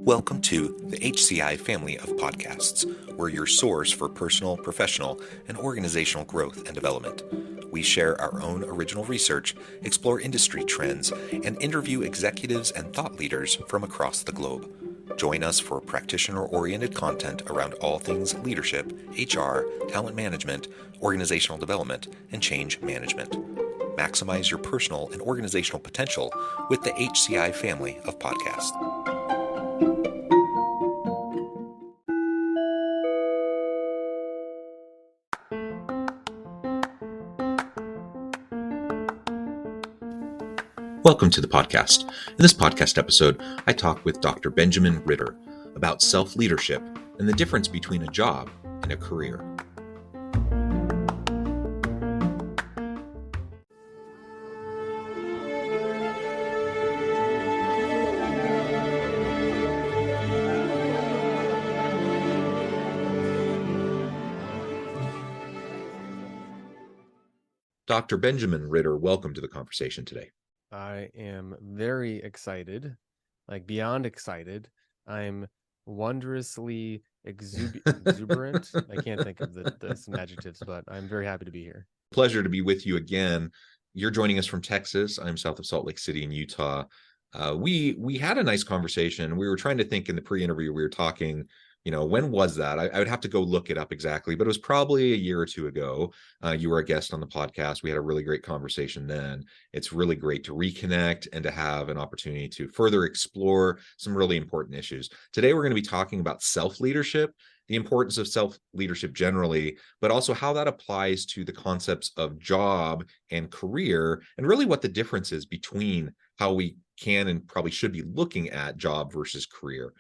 Welcome to the HCI family of podcasts. We're your source for personal, professional, and organizational growth and development. We share our own original research, explore industry trends, and interview executives and thought leaders from across the globe. Join us for practitioner-oriented content around all things leadership, HR, talent management, organizational development, and change management. Maximize your personal and organizational potential with the HCI family of podcasts. Welcome to the podcast. In this podcast episode, I talk with Dr. Benjamin Ritter about self-leadership and the difference between a job and a career. Dr. Benjamin Ritter, welcome to the conversation today. I am very excited, like beyond excited. I'm wondrously exuberant. I can't think of some adjectives, but I'm very happy to be here. Pleasure to be with you again. You're joining us from Texas. I'm south of Salt Lake City in Utah. We had a nice conversation. We were trying to think in the pre-interview, we were talking, when was that? I would have to go look it up exactly, but it was probably a year or two ago. You were a guest on the podcast. We had a really great conversation then. It's really great to reconnect and to have an opportunity to further explore some really important issues. Today, we're going to be talking about self-leadership, the importance of self-leadership generally, but also how that applies to the concepts of job and career, and really what the difference is between how we can and probably should be looking at job versus career,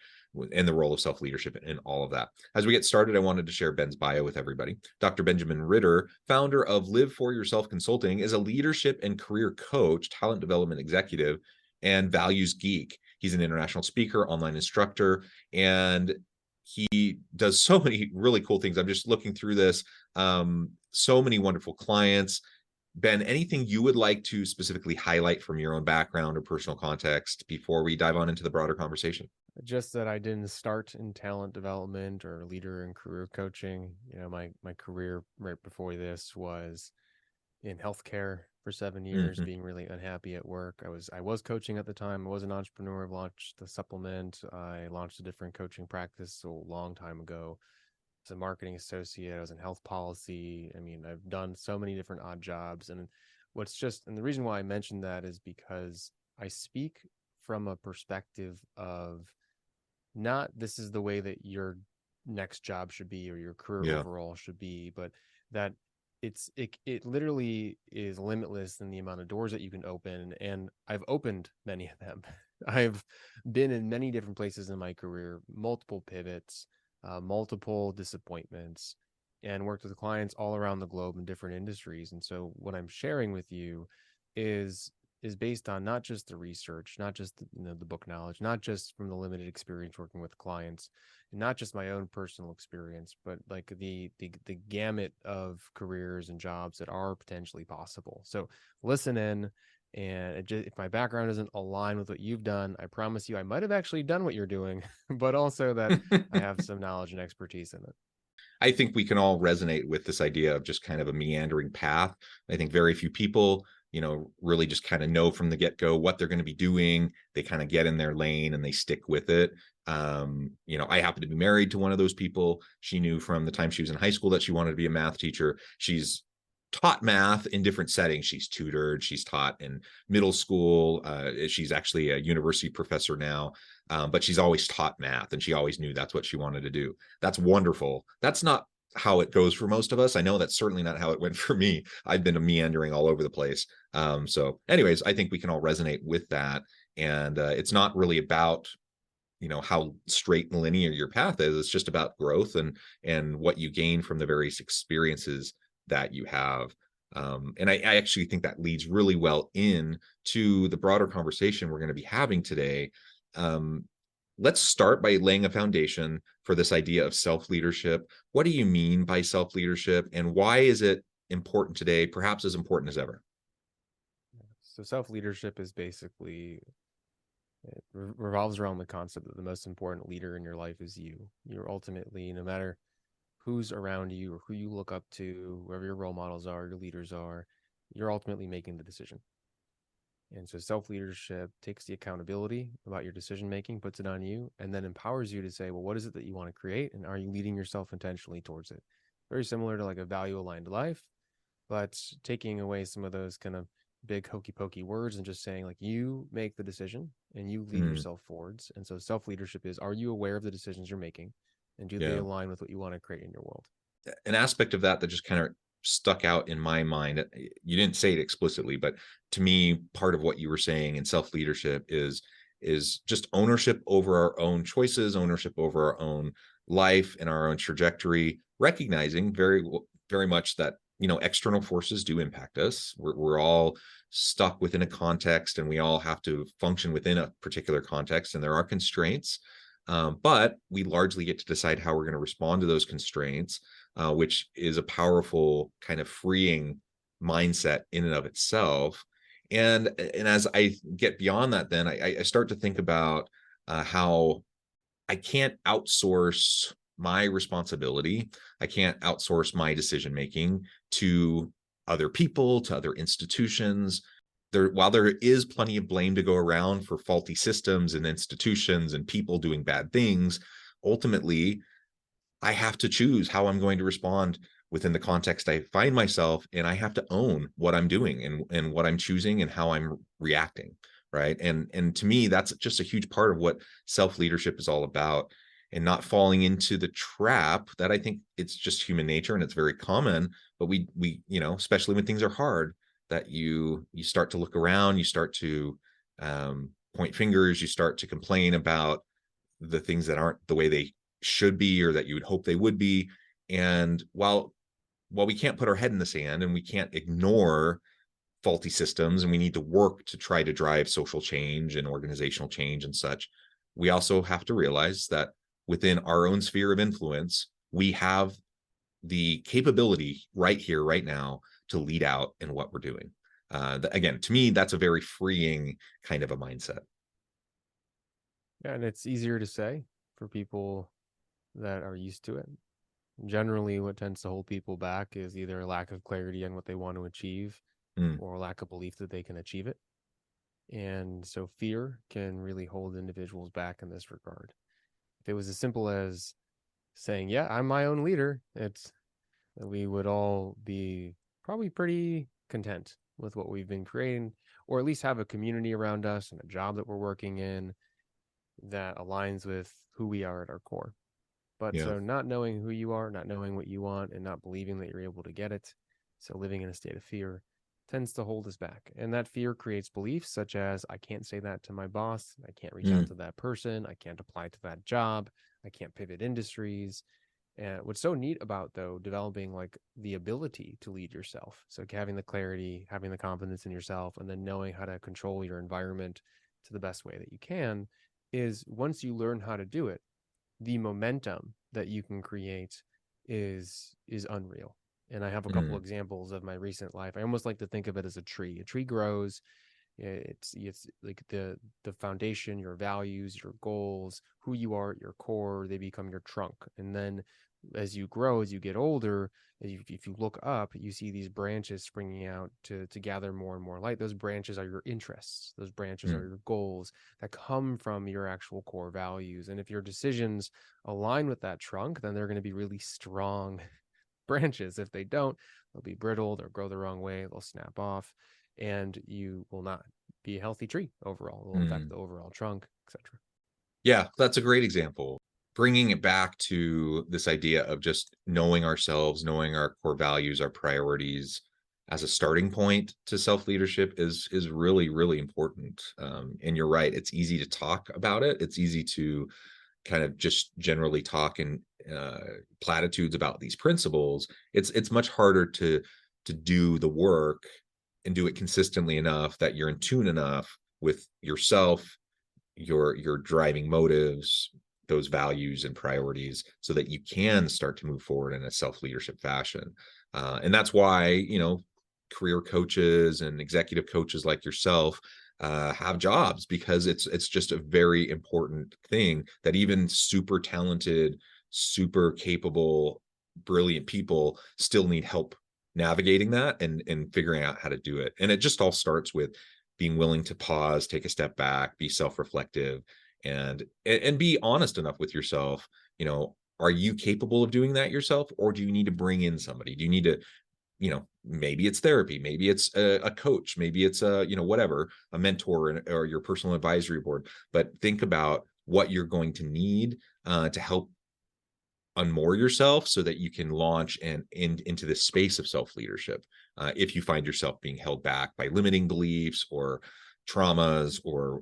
and the role of self-leadership in all of that. As we get started, I wanted to share Ben's bio with everybody. Dr. Benjamin Ritter, founder of Live For Yourself Consulting, is a leadership and career coach, talent development executive, and values geek. He's an international speaker, online instructor, and he does so many really cool things. I'm just looking through this. So many wonderful clients. Ben, anything you would like to specifically highlight from your own background or personal context before we dive on into the broader conversation? Just that I didn't start in talent development or leader and career coaching. My career right before this was in healthcare for 7 years, being really unhappy at work. I was coaching at the time. I was an entrepreneur. I've launched the supplement. I launched a different coaching practice a long time ago. As a marketing associate, I was in health policy. I've done so many different odd jobs. And the reason why I mentioned that is because I speak from a perspective of not this is the way that your next job should be or your career overall should be, but that it literally is limitless in the amount of doors that you can open. And I've opened many of them. I've been in many different places in my career, multiple pivots, multiple disappointments, and worked with clients all around the globe in different industries. And so what I'm sharing with you is based on not just the research, not just the book knowledge, not just from the limited experience working with clients, and not just my own personal experience, but like the gamut of careers and jobs that are potentially possible. So listen in, and if my background doesn't align with what you've done, I promise you I might have actually done what you're doing, but also that I have some knowledge and expertise in it. I think we can all resonate with this idea of just kind of a meandering path. I think very few people really just kind of know from the get-go what they're going to be doing. They kind of get in their lane and they stick with it. I happen to be married to one of those people. She knew from the time she was in high school that she wanted to be a math teacher. She's taught math in different settings. She's tutored, she's taught in middle school. She's actually a university professor now, but she's always taught math and she always knew that's what she wanted to do. That's wonderful. That's not how it goes for most of us. I know that's certainly not how it went for me. I've been meandering all over the place. So anyways, I think we can all resonate with that. And it's not really about, how straight and linear your path is. It's just about growth and what you gain from the various experiences that you have. And I actually think that leads really well in to the broader conversation we're going to be having today. Let's start by laying a foundation for this idea of self-leadership. What do you mean by self-leadership, and why is it important today, perhaps as important as ever? So self-leadership is basically It revolves around the concept that the most important leader in your life is you. You're ultimately, no matter who's around you or who you look up to, whoever your role models are, your leaders are, you're ultimately making the decision. And so self-leadership takes the accountability about your decision-making, puts it on you, and then empowers you to say, well, what is it that you want to create? And are you leading yourself intentionally towards it? Very similar to like a value-aligned life, but taking away some of those kind of big hokey pokey words and just saying like you make the decision and you lead yourself forwards. And so self-leadership is, are you aware of the decisions you're making and do they align with what you want to create in your world? An aspect of that just kind of stuck out in my mind, you didn't say it explicitly, but to me, part of what you were saying in self-leadership is just ownership over our own choices, ownership over our own life and our own trajectory, recognizing very much that, external forces do impact us. We're all stuck within a context and we all have to function within a particular context, and there are constraints. But we largely get to decide how we're going to respond to those constraints, which is a powerful kind of freeing mindset in and of itself. And as I get beyond that, then I start to think about how I can't outsource my responsibility. I can't outsource my decision making to other people, to other institutions. While there is plenty of blame to go around for faulty systems and institutions and people doing bad things, ultimately, I have to choose how I'm going to respond within the context I find myself, and I have to own what I'm doing and what I'm choosing and how I'm reacting, right? And to me, that's just a huge part of what self-leadership is all about, and not falling into the trap that I think it's just human nature and it's very common, but we especially when things are hard, that you start to look around, you start to point fingers, you start to complain about the things that aren't the way they should be or that you would hope they would be. And while we can't put our head in the sand and we can't ignore faulty systems, and we need to work to try to drive social change and organizational change and such, we also have to realize that within our own sphere of influence, we have the capability right here, right now, to lead out in what we're doing. Again, to me, that's a very freeing kind of a mindset. Yeah, and it's easier to say for people that are used to it. Generally, what tends to hold people back is either a lack of clarity on what they want to achieve or a lack of belief that they can achieve it. And so fear can really hold individuals back in this regard. If it was as simple as saying, yeah, I'm my own leader, we would all be probably pretty content with what we've been creating, or at least have a community around us and a job that we're working in that aligns with who we are at our core. But so not knowing who you are, not knowing what you want, and not believing that you're able to get it, so living in a state of fear tends to hold us back. And that fear creates beliefs such as, I can't say that to my boss, I can't reach out to that person, I can't apply to that job, I can't pivot industries. And what's so neat about, though, developing like the ability to lead yourself, so having the clarity, having the confidence in yourself, and then knowing how to control your environment to the best way that you can, is once you learn how to do it, the momentum that you can create is unreal. And I have a couple examples of my recent life. I almost like to think of it as a tree. A tree grows. It's like the foundation, your values, your goals, who you are at your core, they become your trunk. And then as you grow, as you get older, if you look up, you see these branches springing out to gather more and more light. Those branches are your interests. Those branches are your goals that come from your actual core values. And if your decisions align with that trunk, then they're going to be really strong branches. If they don't, they'll be brittle, they'll grow the wrong way, they'll snap off, and you will not be a healthy tree overall. It will affect the overall trunk, etc. Yeah, that's a great example. Bringing it back to this idea of just knowing ourselves, knowing our core values, our priorities as a starting point to self-leadership is really, really important. And you're right, it's easy to talk about it. It's easy to kind of just generally talk in platitudes about these principles. It's much harder to do the work and do it consistently enough that you're in tune enough with yourself, your driving motives, those values and priorities, so that you can start to move forward in a self-leadership fashion. And that's why, career coaches and executive coaches like yourself have jobs, because it's just a very important thing that even super talented, super capable, brilliant people still need help navigating that and figuring out how to do it. And it just all starts with being willing to pause, take a step back, be self-reflective, and be honest enough with yourself. Are you capable of doing that yourself, or do you need to bring in somebody? Do you need to, maybe it's therapy, maybe it's a coach, maybe it's whatever, a mentor, or your personal advisory board. But think about what you're going to need to help unmoor yourself so that you can launch into this space of self-leadership. If you find yourself being held back by limiting beliefs or traumas, or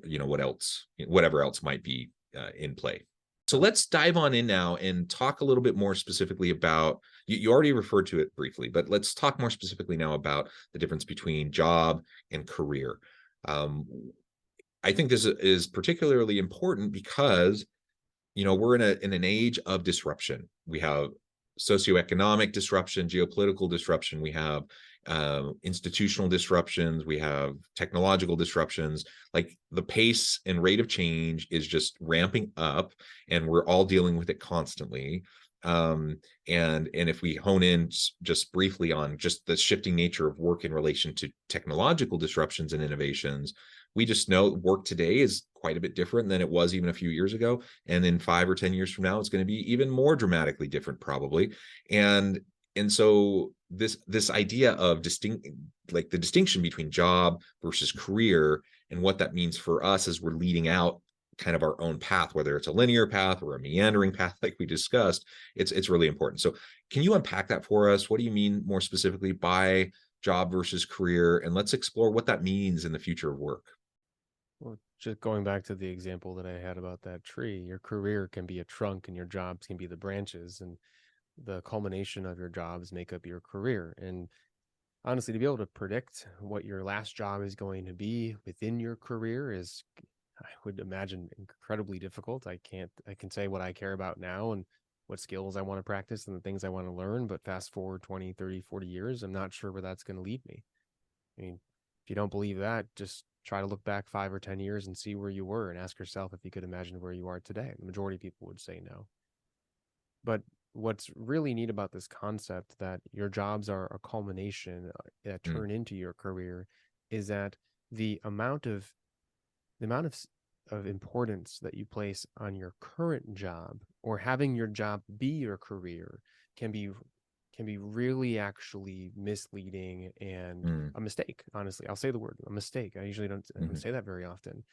whatever else might be in play. So let's dive on in now and talk a little bit more specifically about, you already referred to it briefly, but let's talk more specifically now about the difference between job and career. I think this is particularly important because, we're in an age of disruption. We have socioeconomic disruption, geopolitical disruption, we have institutional disruptions, we have technological disruptions. Like, the pace and rate of change is just ramping up, and we're all dealing with it constantly. And if we hone in just briefly on just the shifting nature of work in relation to technological disruptions and innovations, we just know work today is quite a bit different than it was even a few years ago. And in 5 or 10 years from now, it's going to be even more dramatically different, probably. And so this idea of the distinction between job versus career, and what that means for us as we're leading out kind of our own path, whether it's a linear path or a meandering path, like we discussed, it's really important. So can you unpack that for us? What do you mean more specifically by job versus career? And let's explore what that means in the future of work. Well, just going back to the example that I had about that tree, your career can be a trunk and your jobs can be the branches, and the culmination of your jobs make up your career. And honestly, to be able to predict what your last job is going to be within your career is, I would imagine, incredibly difficult. I can say what I care about now and what skills I want to practice and the things I want to learn, but fast forward 20, 30, 40 years, I'm not sure where that's going to lead me. I mean, if you don't believe that, just try to look back 5 or 10 years and see where you were and ask yourself if you could imagine where you are today. The majority of people would say no. But what's really neat about this concept that your jobs are a culmination that turn into your career is that the amount of importance that you place on your current job, or having your job be your career, can be really actually misleading and a mistake. Honestly, I'll say the word, a mistake. I usually don't say that very often.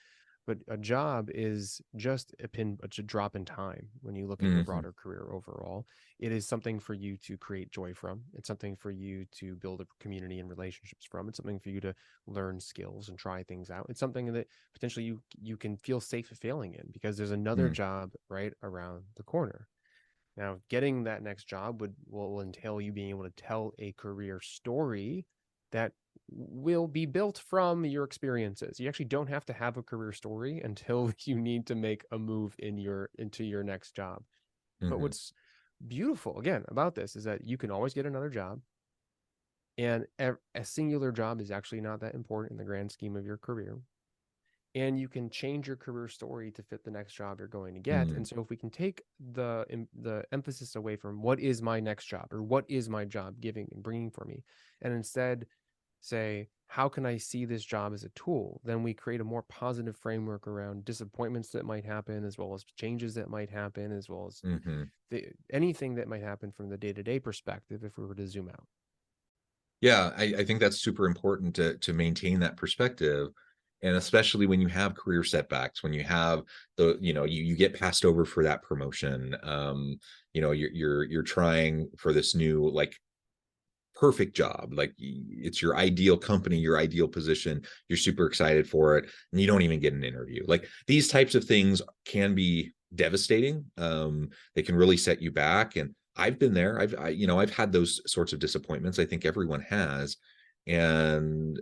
But a job is just a drop in time when you look at your broader career overall. It is something for you to create joy from. It's something for you to build a community and relationships from. It's something for you to learn skills and try things out. It's something that potentially you can feel safe failing in, because there's another job right around the corner. Now, getting that next job will entail you being able to tell a career story that will be built from your experiences. You actually don't have to have a career story until you need to make a move into your next job. But what's beautiful, again, about this is that you can always get another job, and a singular job is actually not that important in the grand scheme of your career. And you can change your career story to fit the next job you're going to get. And so if we can take the emphasis away from what is my next job, or what is my job giving and bringing for me, and instead say, how can I see this job as a tool? Then we create a more positive framework around disappointments that might happen, as well as changes that might happen, as well as anything that might happen from the day-to-day perspective if we were to zoom out. Yeah, I think that's super important to maintain that perspective. And especially when you have career setbacks, when you have you get passed over for that promotion, you're trying for this new, like, perfect job, like it's your ideal company, your ideal position, you're super excited for it, and you don't even get an interview. Like, these types of things can be devastating. They can really set you back. And I've been there. I've had those sorts of disappointments. I think everyone has. And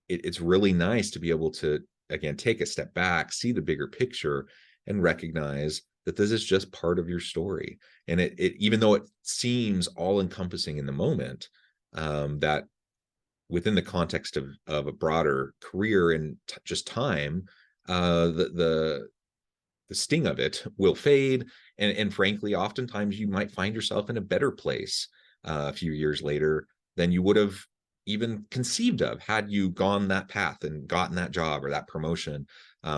it's really nice to be able to, again, take a step back, see the bigger picture, and recognize that this is just part of your story. And it even though it seems all encompassing in the moment, that within the context of a broader career and just time, the sting of it will fade. And frankly, oftentimes you might find yourself in a better place a few years later than you would have even conceived of had you gone that path and gotten that job or that promotion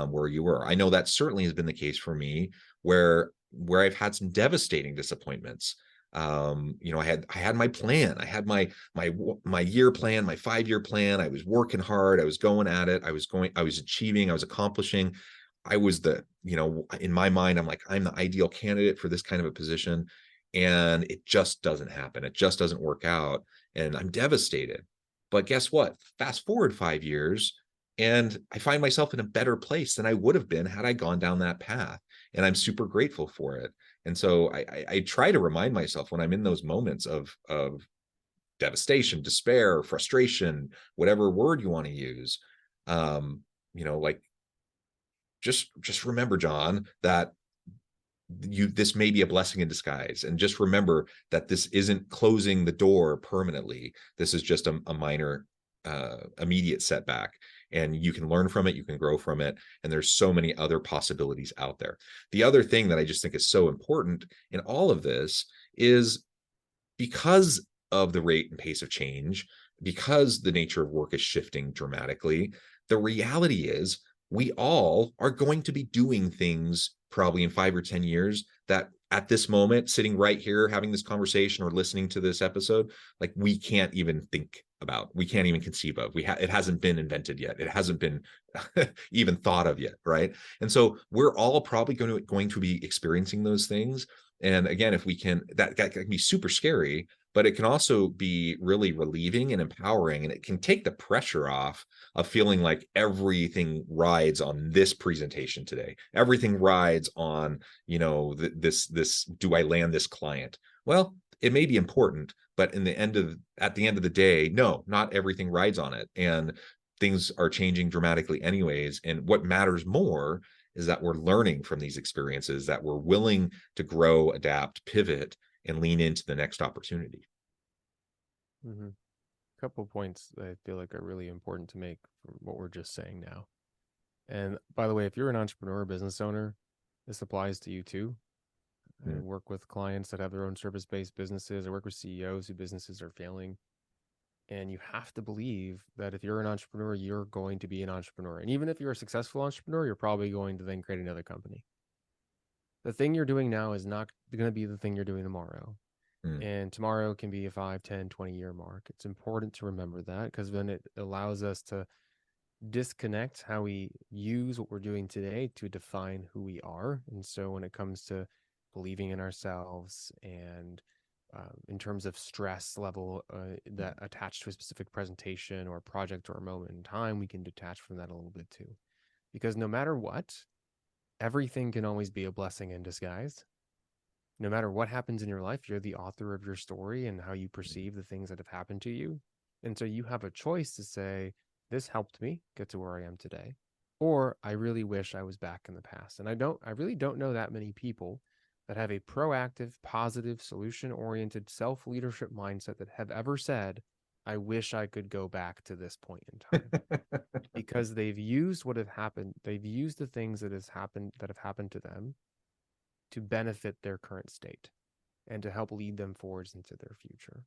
where you were. I know that certainly has been the case for me, where I've had some devastating disappointments. I had my plan. I had my year plan, my 5-year plan. I was working hard. I was going at it. I was achieving, I was accomplishing. I was in my mind, I'm like, I'm the ideal candidate for this kind of a position. And it just doesn't happen. It just doesn't work out. And I'm devastated. But guess what? Fast forward 5 years, and I find myself in a better place than I would have been had I gone down that path. And I'm super grateful for it. And so I try to remind myself when I'm in those moments of devastation, despair, frustration, whatever word you want to use, like, just remember, John, that this may be a blessing in disguise. And just remember that this isn't closing the door permanently. This is just a minor immediate setback, and you can learn from it, you can grow from it, and there's so many other possibilities out there. The other thing that I just think is so important in all of this is, because of the rate and pace of change, because the nature of work is shifting dramatically, the reality is we all are going to be doing things probably in 5 or 10 years that at this moment, sitting right here, having this conversation or listening to this episode, like, we can't even think about, we can't even conceive of. It hasn't been invented yet. It hasn't been even thought of yet, right? And so we're all probably going to be experiencing those things. And again, if we can, that can be super scary, but it can also be really relieving and empowering, and it can take the pressure off of feeling like everything rides on this presentation today. Everything rides on, this, do I land this client? Well, it may be important, but at the end of the day, no, not everything rides on it. And things are changing dramatically anyways. And what matters more is that we're learning from these experiences, that we're willing to grow, adapt, pivot, and lean into the next opportunity. Mm-hmm. Couple points that I feel like are really important to make from what we're just saying now. And by the way, if you're an entrepreneur, business owner, this applies to you too. I work with clients that have their own service-based businesses. I work with CEOs whose businesses are failing. And you have to believe that if you're an entrepreneur, you're going to be an entrepreneur. And even if you're a successful entrepreneur, you're probably going to then create another company. The thing you're doing now is not going to be the thing you're doing tomorrow. And tomorrow can be a 5, 10, 20-year mark. It's important to remember that, because then it allows us to disconnect how we use what we're doing today to define who we are. And so when it comes to believing in ourselves and in terms of stress level that attached to a specific presentation or project or a moment in time, we can detach from that a little bit too. Because no matter what, everything can always be a blessing in disguise. No matter what happens in your life, you're the author of your story and how you perceive the things that have happened to you. And so you have a choice to say, this helped me get to where I am today, or I really wish I was back in the past. And I really don't know that many people that have a proactive, positive, solution-oriented self-leadership mindset that have ever said, I wish I could go back to this point in time. Because they've used what have happened. They've used the things that have happened to them to benefit their current state and to help lead them forwards into their future.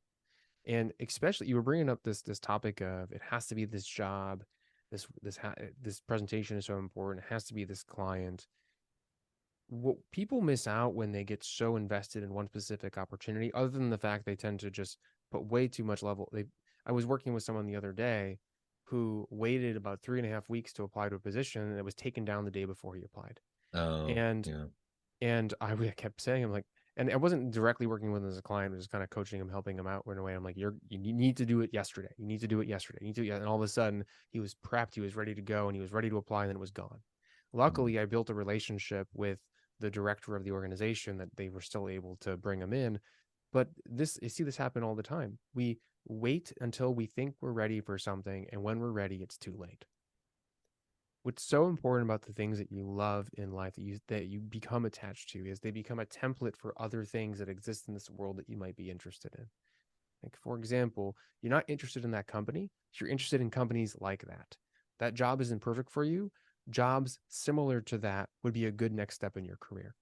And especially, you were bringing up this topic of, it has to be this job, this presentation is so important, it has to be this client. What people miss out when they get so invested in one specific opportunity, other than the fact they tend to just put way too much level. I was working with someone the other day who waited about 3.5 weeks to apply to a position, and it was taken down the day before he applied. Oh, and yeah. And I kept saying, I'm like, and I wasn't directly working with him as a client, I was just kind of coaching him, helping him out in a way. I'm like, you need to do it yesterday. You need to do it yesterday. You need to, and all of a sudden he was prepped, he was ready to go, and he was ready to apply, and then it was gone. Luckily, I built a relationship with the director of the organization that they were still able to bring him in. But you see this happen all the time. We wait until we think we're ready for something, and when we're ready, it's too late. What's so important about the things that you love in life that you become attached to is they become a template for other things that exist in this world that you might be interested in. Like, for example, you're not interested in that company. You're interested in companies like that. That job isn't perfect for you. Jobs similar to that would be a good next step in your career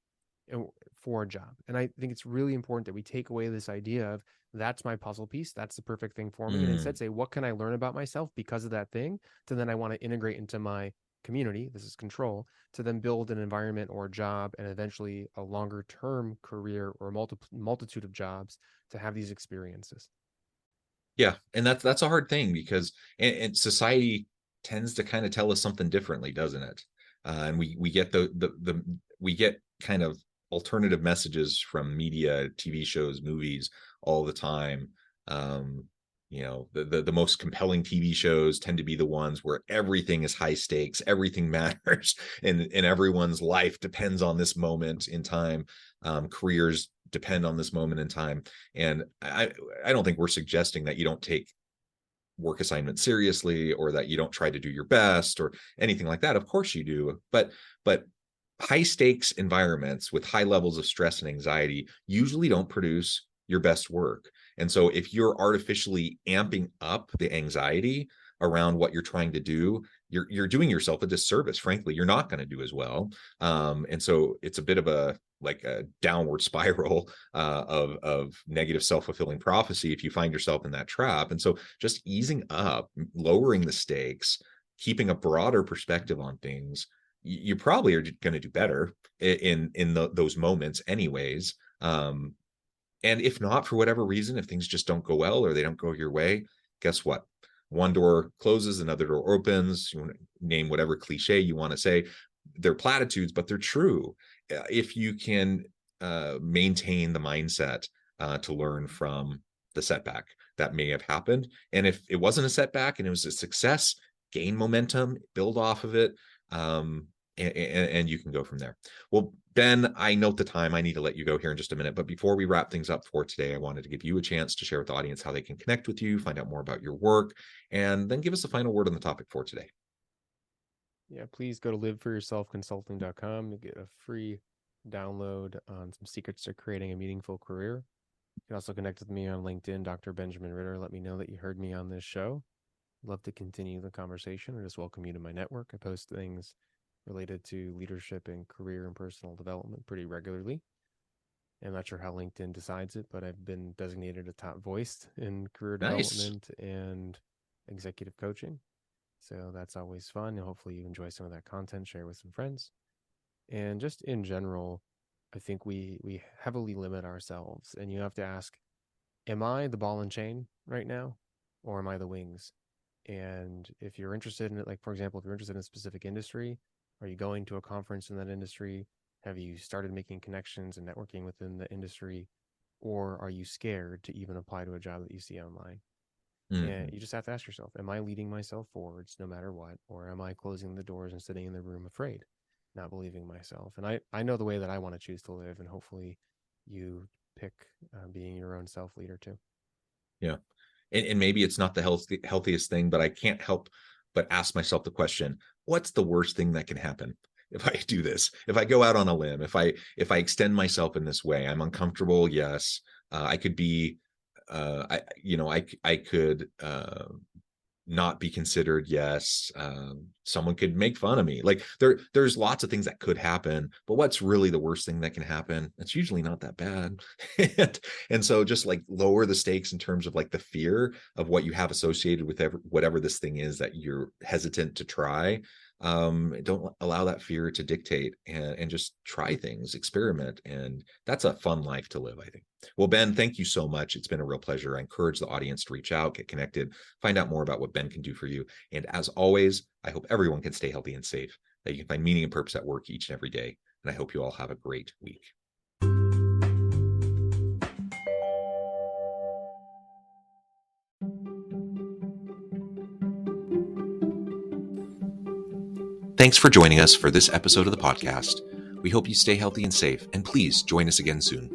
for a job. And I think it's really important that we take away this idea of that's my puzzle piece, that's the perfect thing for me, and instead say, what can I learn about myself because of that thing? To then I want to integrate into my community, this is control, to then build an environment or a job and eventually a longer term career or multitude of jobs to have these experiences. Yeah, and that's a hard thing because and society tends to kind of tell us something differently, doesn't it? And we get we get kind of alternative messages from media, TV shows, movies all the time. The most compelling TV shows tend to be the ones where everything is high stakes, everything matters, and everyone's life depends on this moment in time. Careers depend on this moment in time. And I don't think we're suggesting that you don't take work assignments seriously or that you don't try to do your best or anything like that. Of course you do. But high stakes environments with high levels of stress and anxiety usually don't produce your best work. And so if you're artificially amping up the anxiety around what you're trying to do, you're doing yourself a disservice. Frankly, you're not going to do as well. And so it's a bit of a downward spiral of negative self-fulfilling prophecy if you find yourself in that trap. And so just easing up, lowering the stakes, keeping a broader perspective on things, you probably are going to do better in those moments anyways. And if not, for whatever reason, if things just don't go well or they don't go your way, guess what? One door closes, another door opens. You want to name whatever cliche you want to say. They're platitudes, but they're true. If you can maintain the mindset to learn from the setback that may have happened. And if it wasn't a setback and it was a success, gain momentum, build off of it. And you can go from there. Well, Ben, I note the time. I need to let you go here in just a minute. But before we wrap things up for today, I wanted to give you a chance to share with the audience how they can connect with you, find out more about your work, and then give us a final word on the topic for today. Yeah, please go to liveforyourselfconsulting.com to get a free download on some secrets to creating a meaningful career. You can also connect with me on LinkedIn, Dr. Benjamin Ritter. Let me know that you heard me on this show. I'd love to continue the conversation or just welcome you to my network. I post things related to leadership and career and personal development pretty regularly. I'm not sure how LinkedIn decides it, but I've been designated a top voice in career development and executive coaching. So that's always fun. And hopefully you enjoy some of that content, share with some friends. And just in general, I think we heavily limit ourselves. And you have to ask, am I the ball and chain right now? Or am I the wings? And if you're interested in it, like, for example, if you're interested in a specific industry, are you going to a conference in that industry? Have you started making connections and networking within the industry? Or are you scared to even apply to a job that you see online? Mm-hmm. And you just have to ask yourself, am I leading myself forwards no matter what? Or am I closing the doors and sitting in the room afraid, not believing myself? And I know the way that I want to choose to live, and hopefully you pick being your own self-leader too. Yeah. And maybe it's not the healthiest thing, but I can't help but ask myself the question, what's the worst thing that can happen if I do this? If I go out on a limb, if I extend myself in this way, I'm uncomfortable. Yes. I could be, I could not be considered. Yes. Someone could make fun of me. Like there's lots of things that could happen, but what's really the worst thing that can happen? It's usually not that bad. and so just like lower the stakes in terms of like the fear of what you have associated with whatever this thing is that you're hesitant to try. Don't allow that fear to dictate and just try things, experiment. And that's a fun life to live, I think. Well, Ben, thank you so much. It's been a real pleasure. I encourage the audience to reach out, get connected, find out more about what Ben can do for you. And as always, I hope everyone can stay healthy and safe, that you can find meaning and purpose at work each and every day. And I hope you all have a great week. Thanks for joining us for this episode of the podcast. We hope you stay healthy and safe, and please join us again soon.